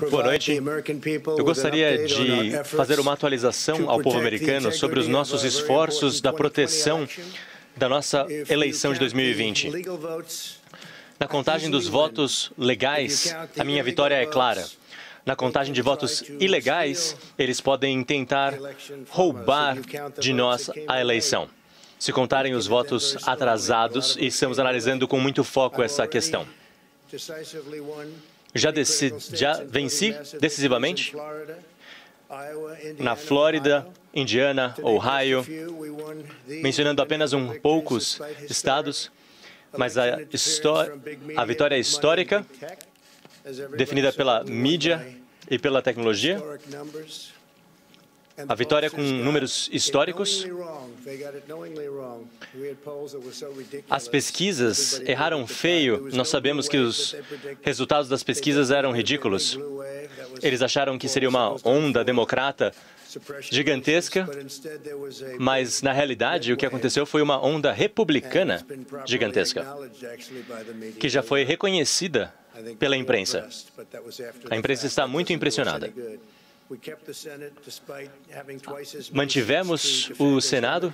Boa noite. Eu gostaria de fazer uma atualização ao povo americano sobre os nossos esforços da proteção da nossa eleição de 2020. Na contagem dos votos legais, a minha vitória é clara. Na contagem de votos ilegais, eles podem tentar roubar de nós a eleição. Se contarem os votos atrasados, e estamos analisando com muito foco essa questão. Já venci decisivamente na Flórida, Indiana, Ohio, mencionando apenas poucos estados, mas a vitória é histórica, definida pela mídia e pela tecnologia. A vitória com números históricos. As pesquisas erraram feio. Nós sabemos que os resultados das pesquisas eram ridículos. Eles acharam que seria uma onda democrata gigantesca, mas, na realidade, o que aconteceu foi uma onda republicana gigantesca, que já foi reconhecida pela imprensa. A imprensa está muito impressionada. Mantivemos o Senado,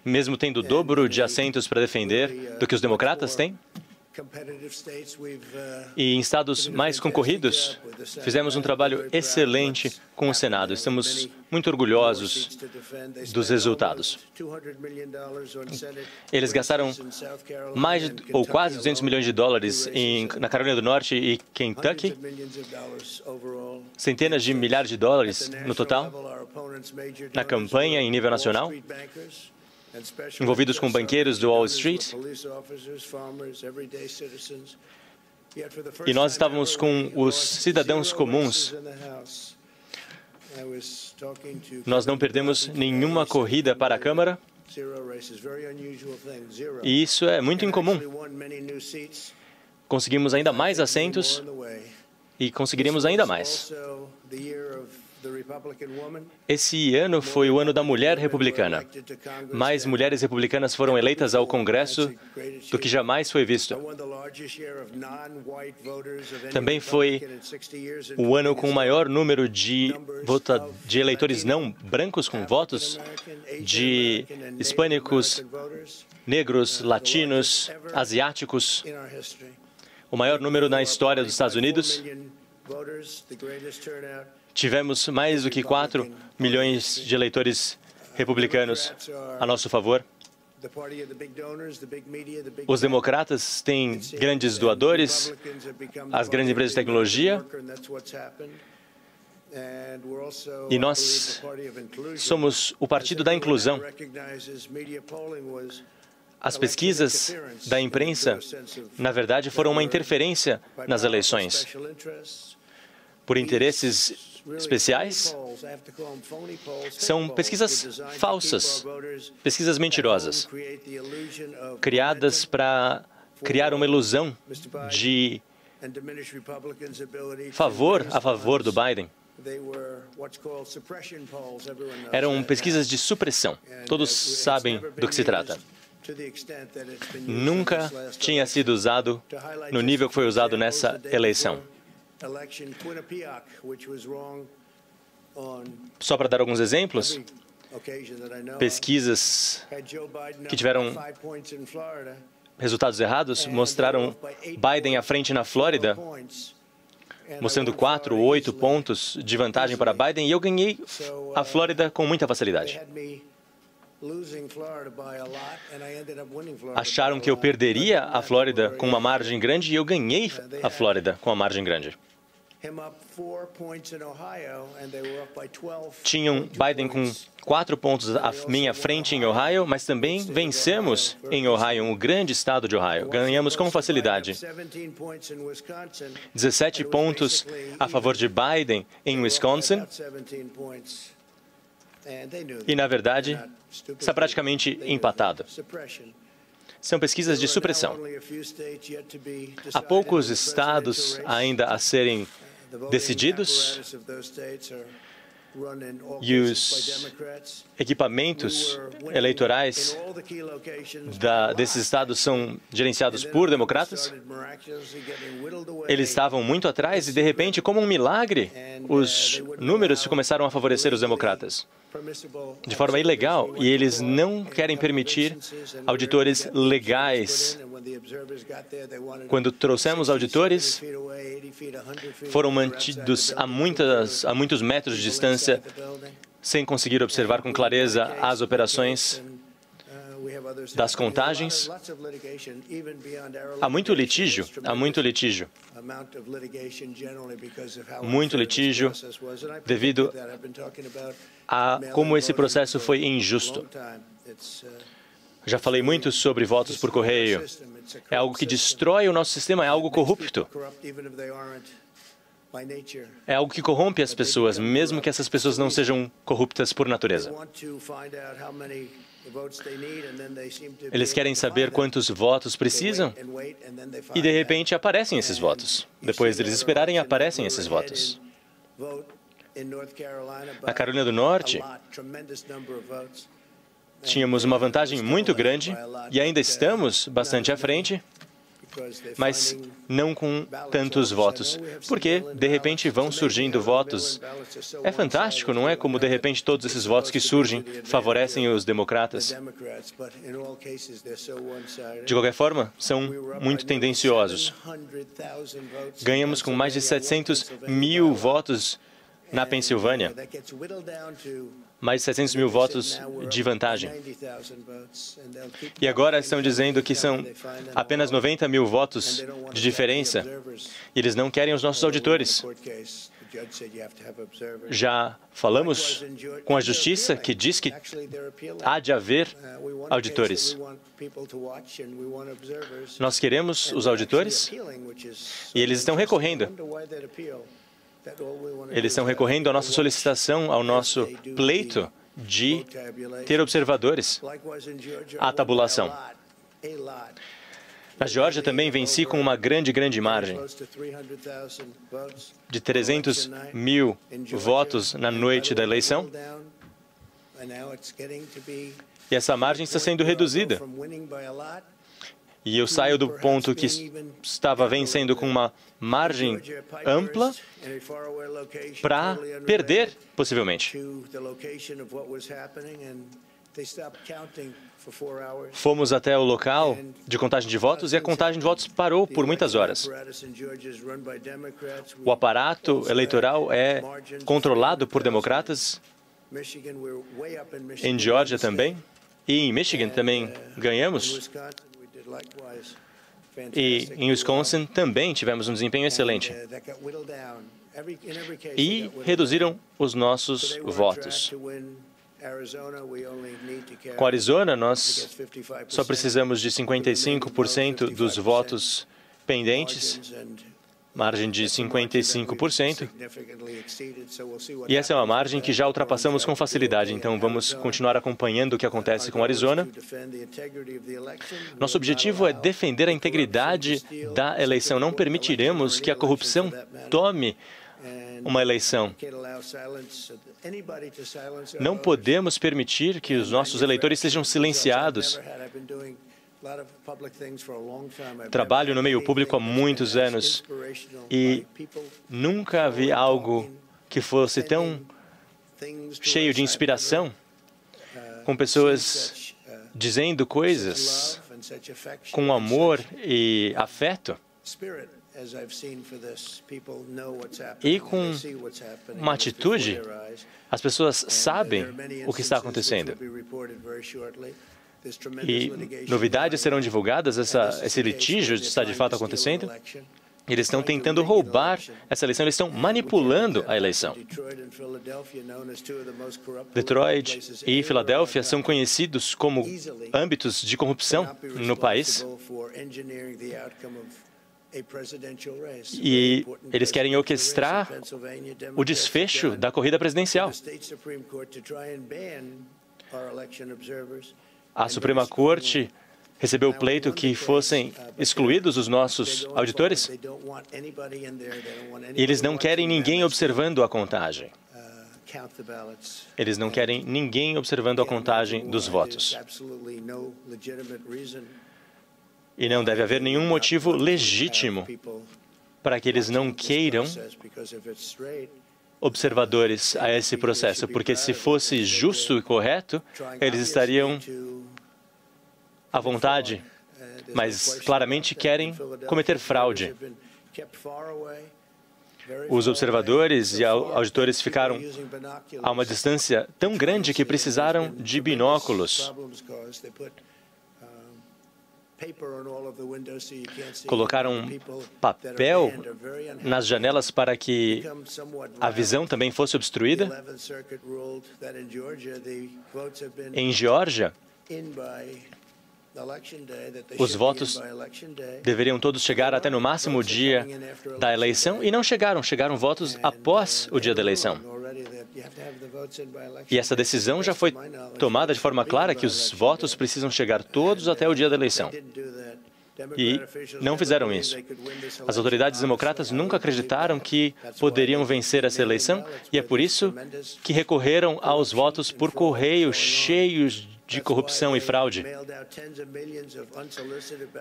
mesmo tendo o dobro de assentos para defender do que os democratas têm. E em estados mais concorridos, fizemos um trabalho excelente com o Senado. Estamos muito orgulhosos dos resultados. Eles gastaram mais ou quase 200 milhões de dólares na Carolina do Norte e Kentucky, centenas de milhares de dólares no total, na campanha em nível nacional, envolvidos com banqueiros do Wall Street. E nós estávamos com os cidadãos comuns. Nós não perdemos nenhuma corrida para a Câmara. E isso é muito incomum. Conseguimos ainda mais assentos e conseguiremos ainda mais. Esse ano foi o ano da mulher republicana. Mais mulheres republicanas foram eleitas ao Congresso do que jamais foi visto. Também foi o ano com o maior número de eleitores não brancos com votos, de hispânicos, negros, latinos, asiáticos. O maior número na história dos Estados Unidos. Tivemos mais do que 4 milhões de eleitores republicanos a nosso favor. Os democratas têm grandes doadores, as grandes empresas de tecnologia, e nós somos o partido da inclusão. As pesquisas da imprensa, na verdade, foram uma interferência nas eleições. Por interesses especiais, são pesquisas falsas, pesquisas mentirosas, criadas para criar uma ilusão de a favor do Biden. Eram pesquisas de supressão. Todos sabem do que se trata. Nunca tinha sido usado no nível que foi usado nessa eleição. Só para dar alguns exemplos, pesquisas que tiveram resultados errados mostraram Biden à frente na Flórida, mostrando 4 ou 8 pontos de vantagem para Biden, e eu ganhei a Flórida com muita facilidade. Acharam que eu perderia a Flórida com uma margem grande e eu ganhei a Flórida com uma margem grande. Tinham Biden com 4 pontos à minha frente em Ohio, mas também vencemos em Ohio, um grande estado de Ohio. Ganhamos com facilidade. 17 pontos a favor de Biden em Wisconsin. E, na verdade, está praticamente empatado. São pesquisas de supressão. Há poucos estados ainda a serem decididos. e os equipamentos eleitorais desses estados são gerenciados por democratas. Eles estavam muito atrás e, de repente, como um milagre, os números começaram a favorecer os democratas de forma ilegal, e eles não querem permitir auditores legais. Quando trouxemos auditores, foram mantidos a muitos metros de distância, sem conseguir observar com clareza as operações das contagens. Há muito litígio devido a como esse processo foi injusto. Já falei muito sobre votos por correio. É algo que destrói o nosso sistema, é algo corrupto. É algo que corrompe as pessoas, mesmo que essas pessoas não sejam corruptas por natureza. Eles querem saber quantos votos precisam e, de repente, aparecem esses votos. Depois deles esperarem, aparecem esses votos. Na Carolina do Norte, tínhamos uma vantagem muito grande e ainda estamos bastante à frente, mas não com tantos votos, porque, de repente, vão surgindo votos. É fantástico, não é? Como, de repente, todos esses votos que surgem favorecem os democratas. De qualquer forma, são muito tendenciosos. Ganhamos com mais de 700 mil votos na Pensilvânia. Mais de 700 mil votos de vantagem. E agora estão dizendo que são apenas 90 mil votos de diferença. E eles não querem os nossos auditores. Já falamos com a Justiça, que diz que há de haver auditores. Nós queremos os auditores e eles estão recorrendo. Eles estão recorrendo à nossa solicitação, ao nosso pleito de ter observadores à tabulação. Na Geórgia também venci com uma grande margem de 300 mil votos na noite da eleição. E essa margem está sendo reduzida. E eu saio do ponto que estava vencendo com uma margem ampla para perder, possivelmente. Fomos até o local de contagem de votos e a contagem de votos parou por muitas horas. O aparato eleitoral é controlado por democratas. Em Geórgia também. E em Michigan também ganhamos. E em Wisconsin também tivemos um desempenho excelente. E reduziram os nossos votos. Com Arizona, nós só precisamos de 55% dos votos pendentes, margem de 55%. E essa é uma margem que já ultrapassamos com facilidade, então vamos continuar acompanhando o que acontece com Arizona. Nosso objetivo é defender a integridade da eleição. Não permitiremos que a corrupção tome uma eleição. Não podemos permitir que os nossos eleitores sejam silenciados. Trabalho no meio público há muitos anos e nunca vi algo que fosse tão cheio de inspiração, com pessoas dizendo coisas com amor e afeto e com uma atitude. As pessoas sabem o que está acontecendo. E novidades serão divulgadas, esse litígio está de fato acontecendo. Eles estão tentando roubar essa eleição, eles estão manipulando a eleição. Detroit e Filadélfia são conhecidos como âmbitos de corrupção no país. E eles querem orquestrar o desfecho da corrida presidencial. A Suprema Corte recebeu o pleito que fossem excluídos os nossos auditores. E eles não querem ninguém observando a contagem. Eles não querem ninguém observando a contagem dos votos. E não deve haver nenhum motivo legítimo para que eles não queiram observadores a esse processo, porque se fosse justo e correto, eles estariam à vontade, mas claramente querem cometer fraude. Os observadores e auditores ficaram a uma distância tão grande que precisaram de binóculos. Colocaram papel nas janelas para que a visão também fosse obstruída. Em Geórgia, os votos deveriam todos chegar até no máximo o dia da eleição e não chegaram. Chegaram votos após o dia da eleição. E essa decisão já foi tomada de forma clara que os votos precisam chegar todos até o dia da eleição. E não fizeram isso. As autoridades democratas nunca acreditaram que poderiam vencer essa eleição e é por isso que recorreram aos votos por correio cheios de corrupção e fraude.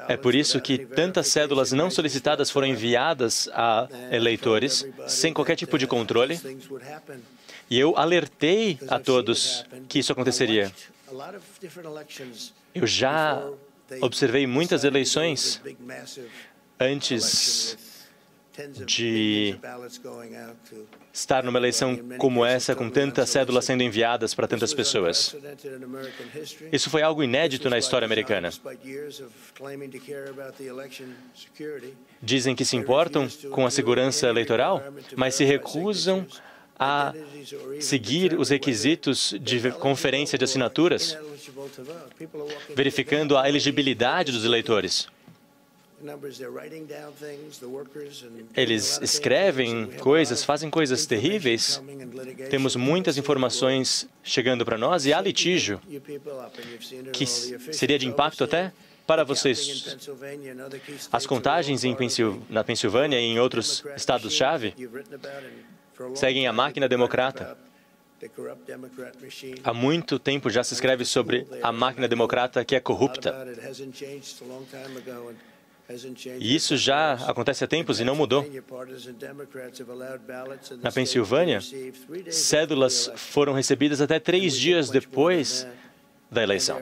É por isso que tantas cédulas não solicitadas foram enviadas a eleitores sem qualquer tipo de controle. E eu alertei a todos que isso aconteceria. Eu já observei muitas eleições antes de estar numa eleição como essa, com tantas cédulas sendo enviadas para tantas pessoas. Isso foi algo inédito na história americana. Dizem que se importam com a segurança eleitoral, mas se recusam a seguir os requisitos de conferência de assinaturas, verificando a elegibilidade dos eleitores. Eles escrevem coisas, fazem coisas terríveis. Temos muitas informações chegando para nós e há litígio que seria de impacto até para vocês. As contagens na Pensilvânia e em outros estados-chave seguem a máquina democrata. Há muito tempo já se escreve sobre a máquina democrata que é corrupta. E isso já acontece há tempos e não mudou. Na Pensilvânia, cédulas foram recebidas até 3 dias depois da eleição.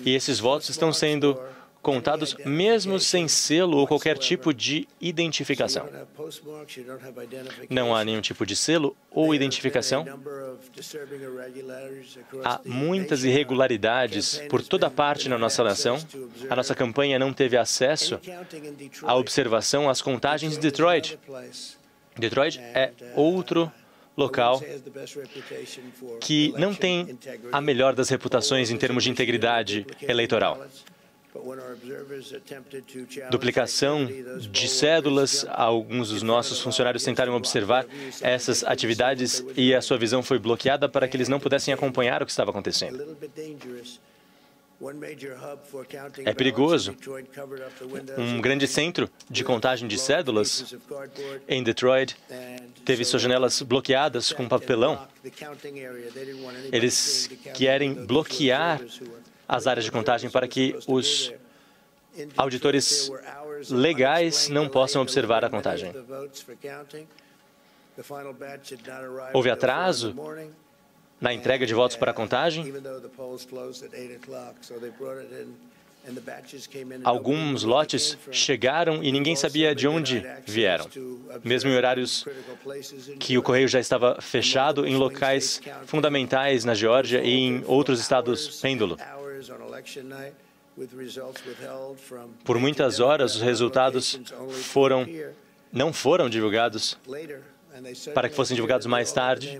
E esses votos estão sendo contados mesmo sem selo ou qualquer tipo de identificação. Não há nenhum tipo de selo ou identificação. Há muitas irregularidades por toda parte na nossa nação. A nossa campanha não teve acesso à observação às contagens de Detroit. Detroit é outro local que não tem a melhor das reputações em termos de integridade eleitoral. Duplicação de cédulas, alguns dos nossos funcionários tentaram observar essas atividades e a sua visão foi bloqueada para que eles não pudessem acompanhar o que estava acontecendo. É perigoso. Um grande centro de contagem de cédulas em Detroit teve suas janelas bloqueadas com papelão. Eles querem bloquear as áreas de contagem para que os auditores legais não possam observar a contagem. Houve atraso na entrega de votos para a contagem. Alguns lotes chegaram e ninguém sabia de onde vieram, mesmo em horários que o correio já estava fechado em locais fundamentais na Geórgia e em outros estados pêndulo. Por muitas horas, os resultados não foram divulgados para que fossem divulgados mais tarde.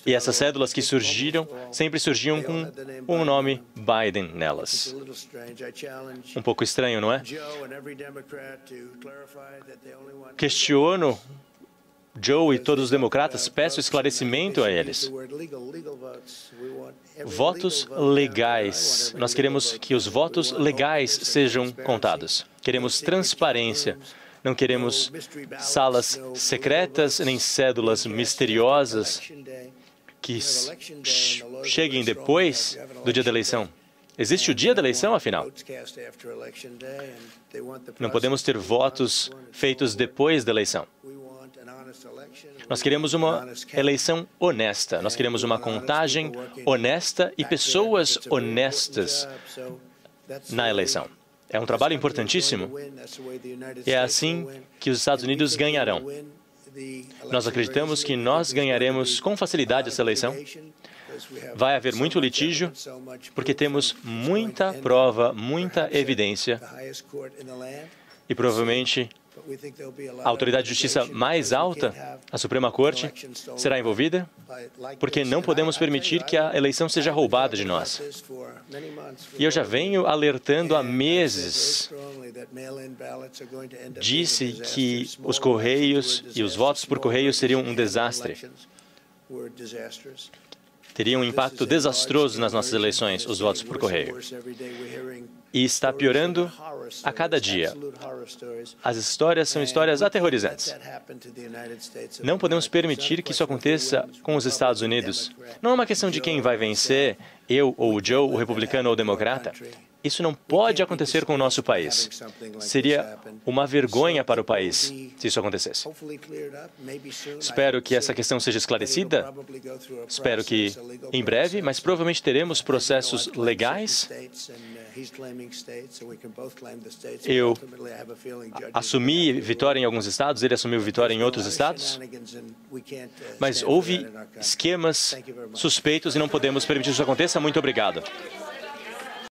E essas cédulas que surgiram, sempre surgiam com o nome Biden nelas. Um pouco estranho, não é? Questiono Joe e todos os democratas, peço esclarecimento a eles. Votos legais. Nós queremos que os votos legais sejam contados. Queremos transparência. Não queremos salas secretas nem cédulas misteriosas que cheguem depois do dia da eleição. Existe o dia da eleição, afinal. Não podemos ter votos feitos depois da eleição. Nós queremos uma eleição honesta. Nós queremos uma contagem honesta e pessoas honestas na eleição. É um trabalho importantíssimo. E é assim que os Estados Unidos ganharão. Nós acreditamos que nós ganharemos com facilidade essa eleição. Vai haver muito litígio, porque temos muita prova, muita evidência, e provavelmente a autoridade de justiça mais alta, a Suprema Corte, será envolvida, porque não podemos permitir que a eleição seja roubada de nós. E eu já venho alertando há meses. Disse que os correios e os votos por correio seriam um desastre. Teria um impacto desastroso nas nossas eleições, os votos por correio. E está piorando a cada dia. As histórias são histórias aterrorizantes. Não podemos permitir que isso aconteça com os Estados Unidos. Não é uma questão de quem vai vencer, eu ou o Joe, o republicano ou o democrata. Isso não pode acontecer com o nosso país. Seria uma vergonha para o país se isso acontecesse. Espero que essa questão seja esclarecida. Espero que em breve, mas provavelmente teremos processos legais. Eu assumi vitória em alguns estados, ele assumiu vitória em outros estados. Mas houve esquemas suspeitos e não podemos permitir que isso aconteça. Muito obrigado.